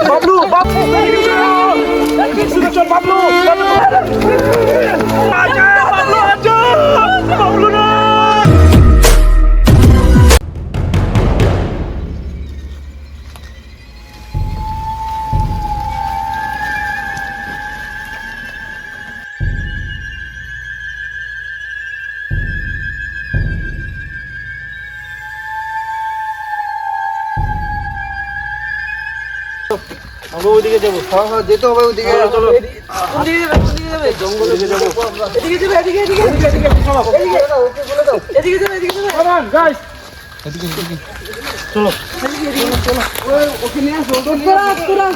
বাবলু বাবলু চল বাবলু আচ্ছা বাবলু আচ্ছা বাবলু না আমরা ওইদিকে যাবো। হ্যাঁ হ্যাঁ যেতে হবে ওইদিকে। চলো ওইদিকে যাবে জঙ্গলে যাবো। এদিকে যাবে এদিকে এদিকে এদিকে চলো এদিকে ওকে বলে দাও এদিকে যাবে কাম অন গাইস এদিকে এদিকে চলো চলো ওকে নিয়ে আসো তোরা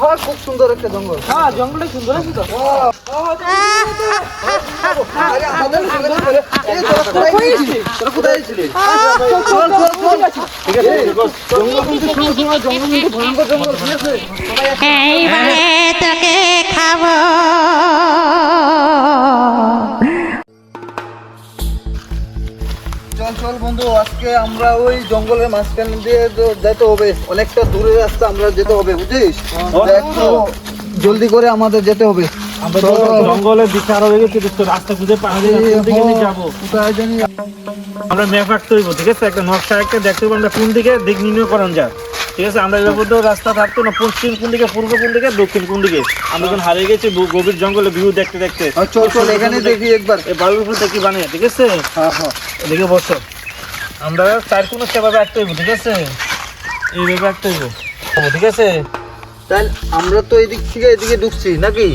হ্যাঁ খুব সুন্দর একটা জঙ্গল। হ্যাঁ জঙ্গলটা সুন্দর আছে তো। আরে আমাদের তোরা কোথায় ছিলি? চল চল চল ঠিক আছে জঙ্গল কিন্তু শুনো জঙ্গল কিন্তু ভয়ঙ্কর জঙ্গল ঠিক আছে এইবারে তোকে খাবো। চল চল বন্ধু আজকে আমরা ওই জঙ্গলের মাঝখান দিয়ে যেতে হবে, অনেকটা দূরে রাস্তা আমরা যেতে হবে বুঝিস, একটু জলদি করে আমাদের যেতে হবে। আমরা জঙ্গলের দিকে আরো গেছি তো রাস্তা খুঁজে পাওয়া যায় না কোন দিকে যাবো কোথায় জানি। আমরা ম্যাপ আঁকতে হইব ঠিক আছে একটা নকশা একটা দেখতে হবে আমরা কোন দিকে দিক নির্ণয় করা যায় ঠিক আছে। আমরা এবার বলতে রাস্তা থাকতো না পশ্চিম কোন দিকে পূর্ব কোন দিকে দক্ষিণ কোন দিকে আমরা যখন হারিয়ে গেছি গভীর জঙ্গলে ভিউ দেখতে দেখতে। চল চল এখানে দেখি একবার এই বালুর ফুল দেখি বানিয়ে ঠিক আছে। হ্যাঁ হ্যাঁ এদিকে বসো আমরা চার কোন সেভাবে আঁকতে হইব ঠিক আছে এইভাবে আঁকতে হইব ঠিক আছে। তাই আমরা তো এদিক থেকে এদিকে ঢুকছি নাকি?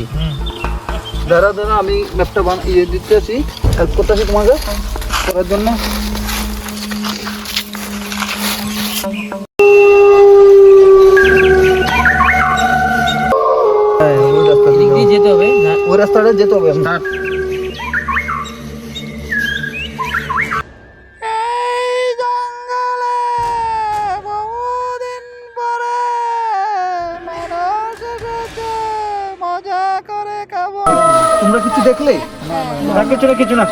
দাঁড়া দাঁড়া আমি ম্যাপটা ইয়ে দিতে আসি, হেল্প করতে আসি তোমাকে করার জন্য। যেতে হবে ওই রাস্তাটা যেতে হবে। তোমরা কিছু দেখলে? কিছু না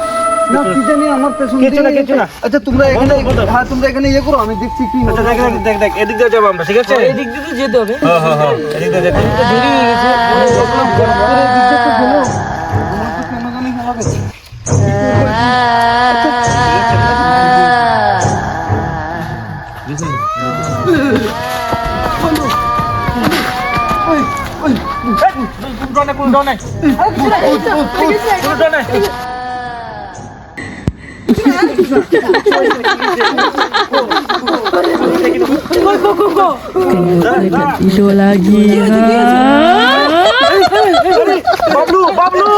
না কি জানি আমার পেছন কিছু না কিছু না। আচ্ছা তোমরা এখানে হ্যাঁ তোমরা এখানে ইয়ে করো আমি দেখছি কি আচ্ছা দেখ দেখ দেখ দেখ এদিক দিয়ে যাবো আমরা ঠিক আছে। এদিক দিয়ে যেতে হবে। হ্যাঁ হ্যাঁ হ্যাঁ এদিক দিয়ে যেতে হবে। দেরি হয়ে গেছে। বাবলু বাবলু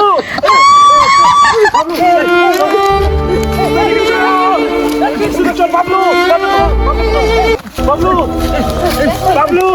চল বাবলু বাবলু বাবলু বাবলু